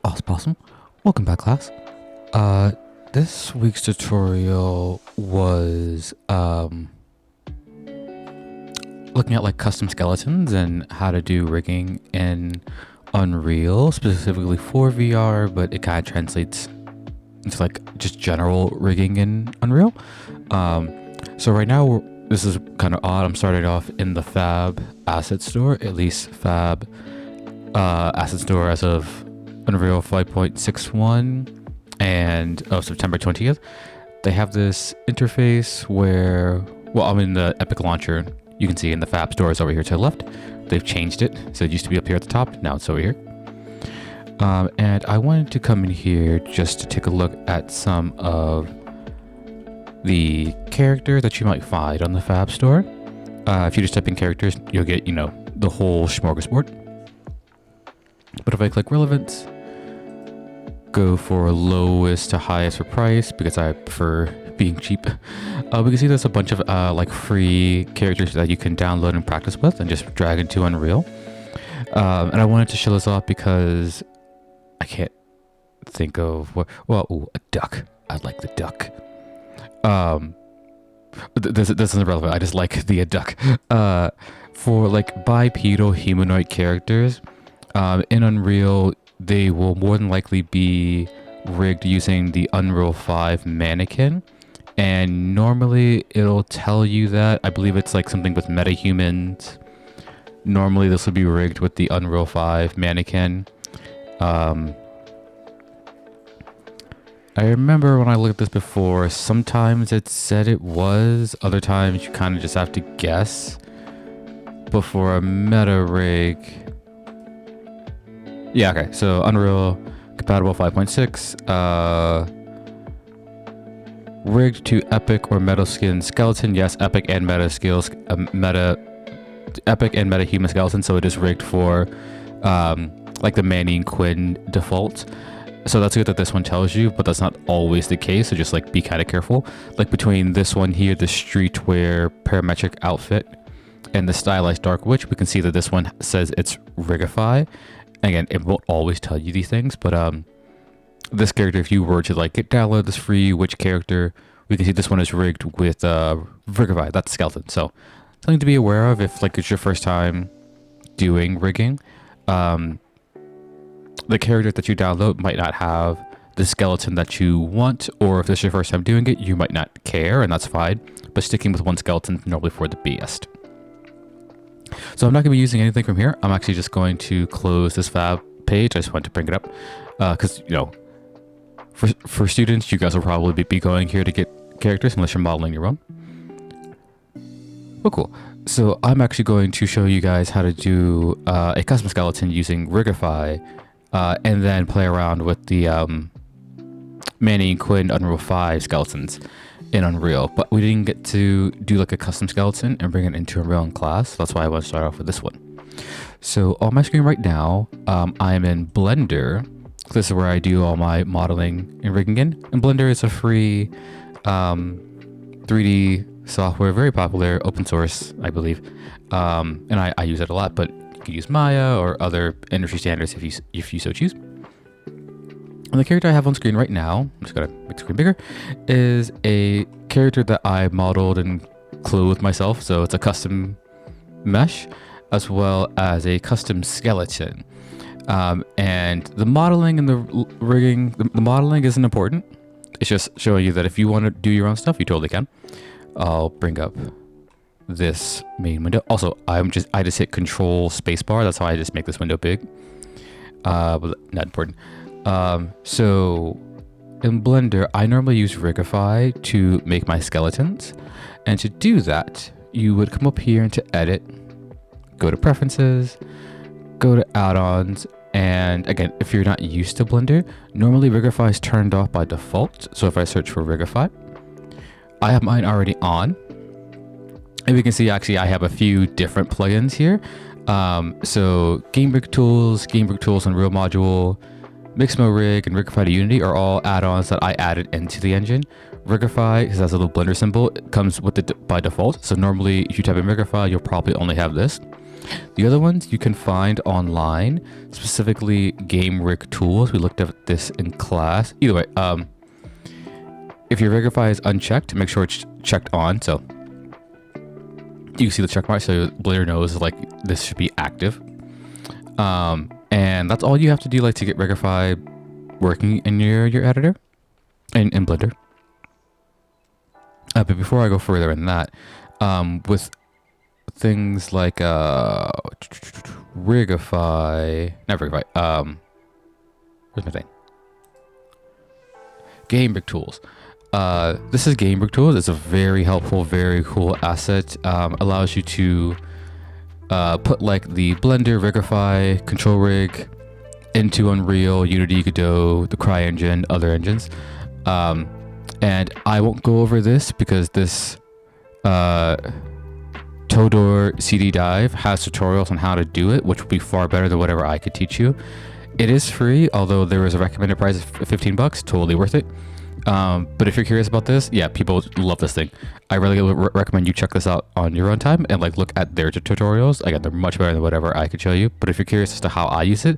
Awesome. Welcome back, class. This week's tutorial was looking at like custom skeletons and how to do rigging in Unreal, specifically for VR, but it kind of translates into like just general rigging in Unreal. So right now this is kind of odd. I'm starting off in the Fab asset store, at least Fab asset store as of Unreal 5.61 and September 20th. They have this interface where, well, I'm in the Epic launcher. You can see in the Fab store is over here to the left. They've changed it. So it used to be up here at the top. Now it's over here. And I wanted to come in here just to take a look at some of the characters that you might find on the Fab store. If you just type in characters, you'll get, the whole smorgasbord. But if I click relevance, go for lowest to highest for price because I prefer being cheap. We can see there's a bunch of like free characters that you can download and practice with and just drag into Unreal. And I wanted to show this off because I can't think of what. Well, ooh, a duck. I like the duck. This isn't relevant. I just like the duck. For like bipedal humanoid characters, in Unreal, they will more than likely be rigged using the Unreal 5 mannequin. And normally it'll tell you that. I believe it's like something with metahumans. Normally this will be rigged with the Unreal 5 mannequin. I remember when I looked at this before, sometimes it said it was, other times you kind of just have to guess. But for a meta rig, yeah, okay, so Unreal compatible 5.6, rigged to Epic or Meta Skin Skeleton. Yes, Epic and Meta Skills, Epic and Meta Human Skeleton, so it is rigged for like the Manny and Quinn default. So that's good that this one tells you, but that's not always the case, so just like be kind of careful. Like between this one here, the streetwear parametric outfit, and the stylized dark witch, we can see that this one says it's Rigify. Again, it won't always tell you these things, but this character, if you were to like download this free witch character, we can see this one is rigged with Rigify. That's skeleton. So something to be aware of if like it's your first time doing rigging. The character that you download might not have the skeleton that you want, or if this is your first time doing it, you might not care, and that's fine. But sticking with one skeleton is normally for the best. So I'm not going to be using anything from here. I'm actually just going to close this Fab page. I just wanted to bring it up because, for students, you guys will probably be going here to get characters unless you're modeling your own. Oh, cool. So I'm actually going to show you guys how to do a custom skeleton using Rigify and then play around with the Manny and Quinn Unreal 5 skeletons in Unreal, but we didn't get to do like a custom skeleton and bring it into Unreal in class. That's why I want to start off with this one. So on my screen right now, I'm in Blender. This is where I do all my modeling and rigging in. And Blender is a free 3D software, very popular, open source, I believe. And I use it a lot, but you can use Maya or other industry standards if you so choose. And the character I have on screen right now, I'm just gonna make the screen bigger, is a character that I modeled and clothed myself. So it's a custom mesh as well as a custom skeleton. And the modeling and the rigging, the modeling isn't important. It's just showing you that if you want to do your own stuff, you totally can. I'll bring up this main window. Also, I just hit Control Spacebar. That's how I just make this window big. But not important. So in Blender, I normally use Rigify to make my skeletons. And to do that, you would come up here into Edit, go to Preferences, go to Add-ons, and again, if you're not used to Blender, normally Rigify is turned off by default. So if I search for Rigify, I have mine already on. And we can see actually I have a few different plugins here. So GameBrick Tools, Unreal Module, Mixmo Rig, and Rigify to Unity are all add-ons that I added into the engine. Rigify, because it has a little Blender symbol, it comes with it by default. So normally if you type in Rigify, you'll probably only have this. The other ones you can find online, specifically game rig tools. We looked at this in class. Either way, if your Rigify is unchecked, make sure it's checked on. So you can see the check mark, so Blender knows like this should be active. And that's all you have to do, like, to get Rigify working in your editor in Blender. But before I go further in that, with things like Rigify, not Rigify, where's my thing? Game Rig Tools. This is Game Rig Tools. It's a very helpful, very cool asset. Allows you to put like the Blender, Rigify, Control Rig into Unreal, Unity, Godot, the CryEngine, other engines. And I won't go over this because this Todor CD Dive has tutorials on how to do it, which will be far better than whatever I could teach you. It is free, although there is a recommended price of $15, totally worth it. But if you're curious about this, yeah, people love this thing. I really recommend you check this out on your own time and like look at their tutorials. Again, they're much better than whatever I could show you. But if you're curious as to how I use it,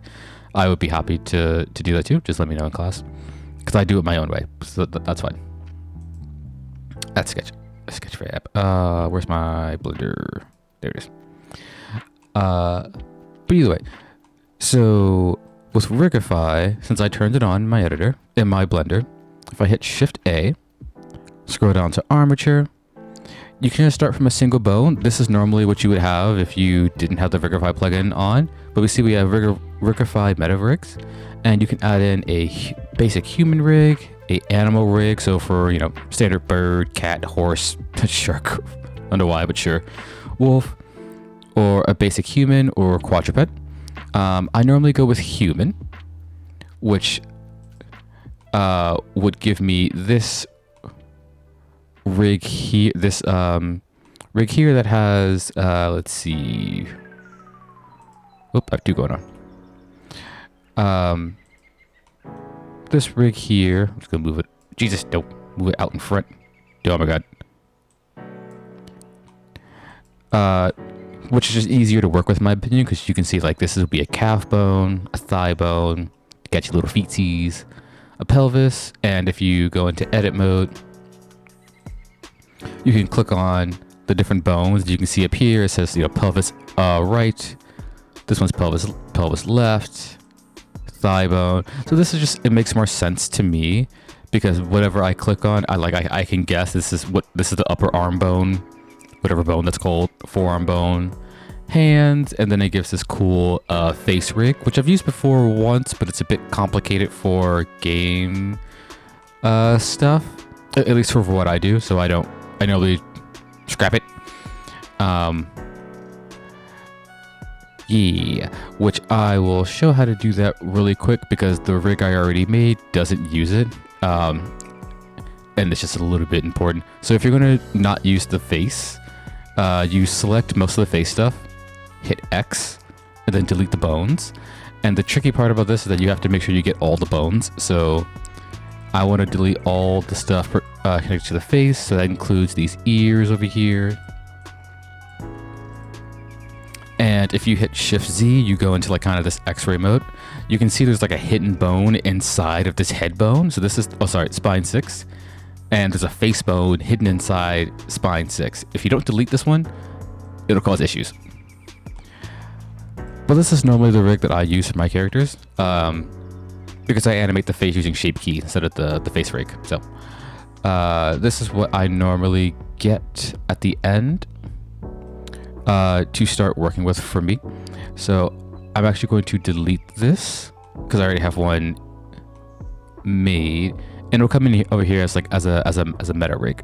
I would be happy to do that too. Just let me know in class, because I do it my own way, so that's fine. That's Sketchfree app. Where's my Blender? There it is. But either way, so with Rigify, since I turned it on in my editor, in my Blender, if I hit Shift A, scroll down to Armature, you can just start from a single bone. This is normally what you would have if you didn't have the Rigify plugin on, but we see we have Rigify meta rigs, and you can add in a basic human rig, a animal rig, so for, you know, standard bird, cat, horse, shark, I don't know why, but sure, wolf, or a basic human or quadruped. I normally go with human, which would give me this rig here, this rig here that has let's see, I have two going on. This rig here, I'm just gonna move it. Jesus, don't move it out in front. Oh my god. Which is just easier to work with, in my opinion, because you can see like this will be a calf bone, a thigh bone, get your little feetsies, a pelvis, and if you go into edit mode, you can click on the different bones. You can see up here it says, you know, pelvis right. This one's pelvis left, thigh bone. So this is just, it makes more sense to me because whatever I click on, I can guess this is the upper arm bone, whatever bone that's called, forearm bone, hands, and then it gives this cool face rig, which I've used before once, but it's a bit complicated for game stuff, at least for what I do. So I normally scrap it. Yeah, which I will show how to do that really quick because the rig I already made doesn't use it. And it's just a little bit important. So if you're going to not use the face, you select most of the face stuff, hit X, and then delete the bones. And the tricky part about this is that you have to make sure you get all the bones. So I want to delete all the stuff connected to the face. So that includes these ears over here. And if you hit Shift Z, you go into like kind of this X-ray mode. You can see there's like a hidden bone inside of this head bone. So this is, spine 6. And there's a face bone hidden inside spine 6. If you don't delete this one, it'll cause issues. But this is normally the rig that I use for my characters. Because I animate the face using shape key instead of the face rig. So this is what I normally get at the end to start working with for me. So I'm actually going to delete this because I already have one made, and it'll come in over here as like as a meta rig.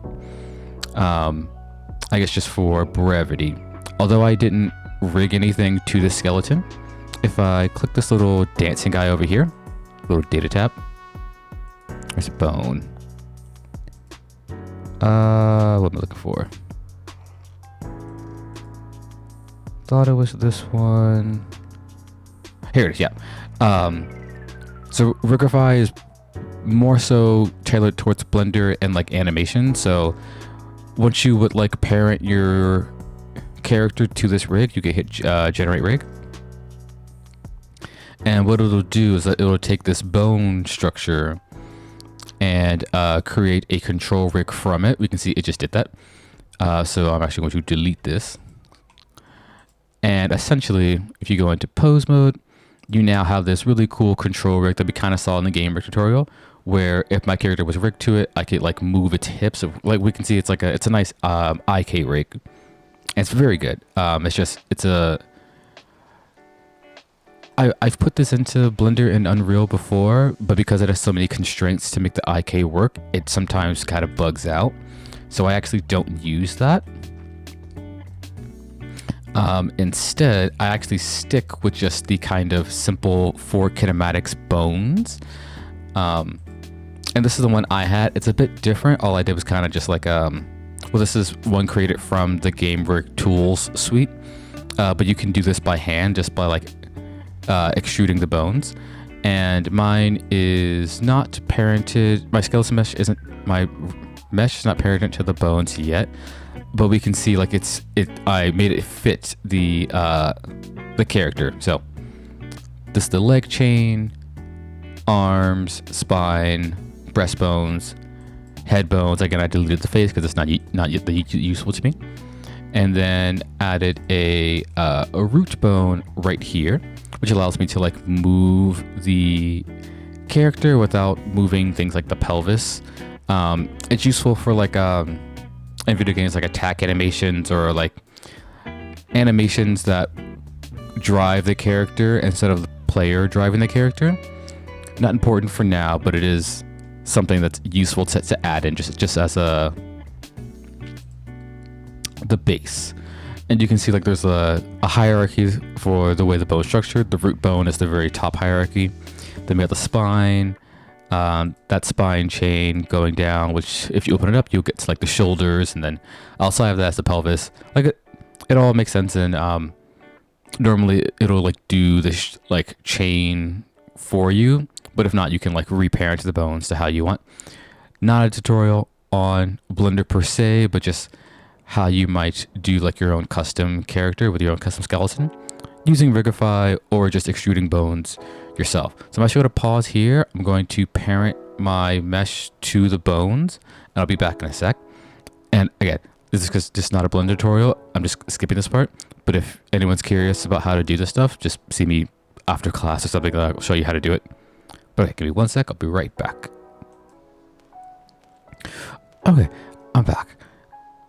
I guess just for brevity. Although I didn't rig anything to the skeleton, if I click this little dancing guy over here, little data tab, there's a bone. What am I looking for? Thought it was this one. Here it is, yeah. So Rigify is more so tailored towards Blender and like animation. So once you would like parent your character to this rig, you can hit generate rig. And what it'll do is that it'll take this bone structure and create a control rig from it. We can see it just did that. So I'm actually going to delete this. And essentially, if you go into pose mode, you now have this really cool control rig that we kind of saw in the game rig tutorial, where if my character was rigged to it, I could like move its hips. Like we can see, it's a nice IK rig. And it's very good. I've put this into Blender and Unreal before, but because it has so many constraints to make the IK work, it sometimes kind of bugs out. So I actually don't use that. Instead, I actually stick with just the kind of simple 4 kinematics bones. And this is the one I had. It's a bit different. All I did was kind of just like, well, this is one created from the Game Rig Tools suite. But you can do this by hand, just by like extruding the bones. And mine is not parented. My skeleton mesh isn't, my mesh is not parented to the bones yet. But we can see like I made it fit the character. So this is the leg chain, arms, spine, breastbones, head bones. Again, I deleted the face because it's not yet useful to me. And then added a root bone right here, which allows me to like move the character without moving things like the pelvis. It's useful for like in video games like attack animations or like animations that drive the character instead of the player driving the character. Not important for now, but it is something that's useful to add in just as the base. And you can see like there's a hierarchy for the way the bone is structured. The root bone is the very top hierarchy. Then we have the spine. That spine chain going down, which if you open it up, you'll get to like the shoulders, and then also I have that as the pelvis. Like it all makes sense, and normally it'll like do this like chain for you, but if not, you can like reparent the bones to how you want. Not a tutorial on Blender per se, but just how you might do like your own custom character with your own custom skeleton using Rigify or just extruding bones yourself. So I'm actually going to pause here. I'm going to parent my mesh to the bones, and I'll be back in a sec. And again, this is because this is not a Blender tutorial. I'm just skipping this part. But if anyone's curious about how to do this stuff, just see me after class or something like that. I'll show you how to do it. But okay, give me 1 sec. I'll be right back. Okay, I'm back.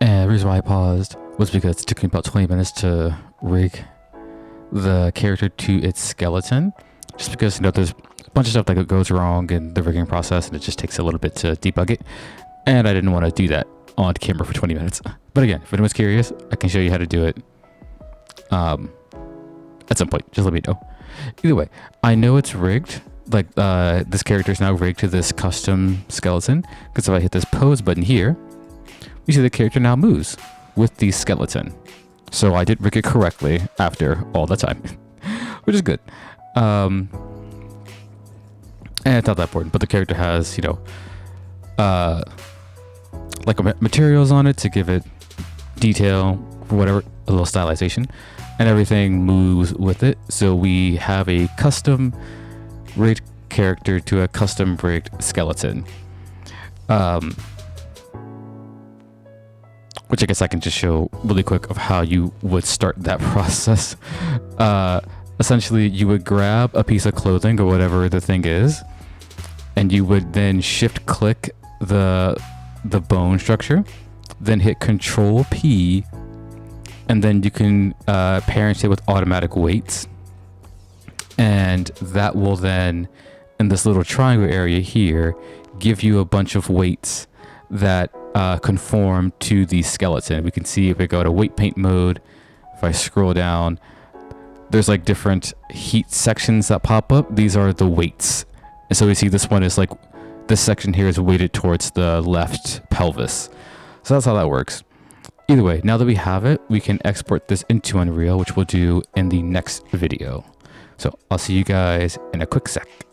And the reason why I paused was because it took me about 20 minutes to rig the character to its skeleton. Just because, you know, there's a bunch of stuff that goes wrong in the rigging process, and it just takes a little bit to debug it. And I didn't want to do that on camera for 20 minutes. But again, if anyone's curious, I can show you how to do it at some point. Just let me know. Either way, I know it's rigged. Like, this character is now rigged to this custom skeleton. Because if I hit this pose button here, you see the character now moves with the skeleton. So I did rig it correctly after all the time, which is good. And it's not that important, but the character has, you know, like materials on it to give it detail, whatever, a little stylization, and everything moves with it. So we have a custom rigged character to a custom rigged skeleton. Which I guess I can just show really quick of how you would start that process. Essentially, you would grab a piece of clothing or whatever the thing is, and you would then shift click the bone structure, then hit Control P, and then you can parent it with automatic weights. And that will then, in this little triangle area here, give you a bunch of weights that conform to the skeleton. We can see if we go to weight paint mode, if I scroll down, there's like different heat sections that pop up. These are the weights. And so we see this one is like, this section here is weighted towards the left pelvis. So that's how that works. Either way, now that we have it, we can export this into Unreal, which we'll do in the next video. So I'll see you guys in a quick sec.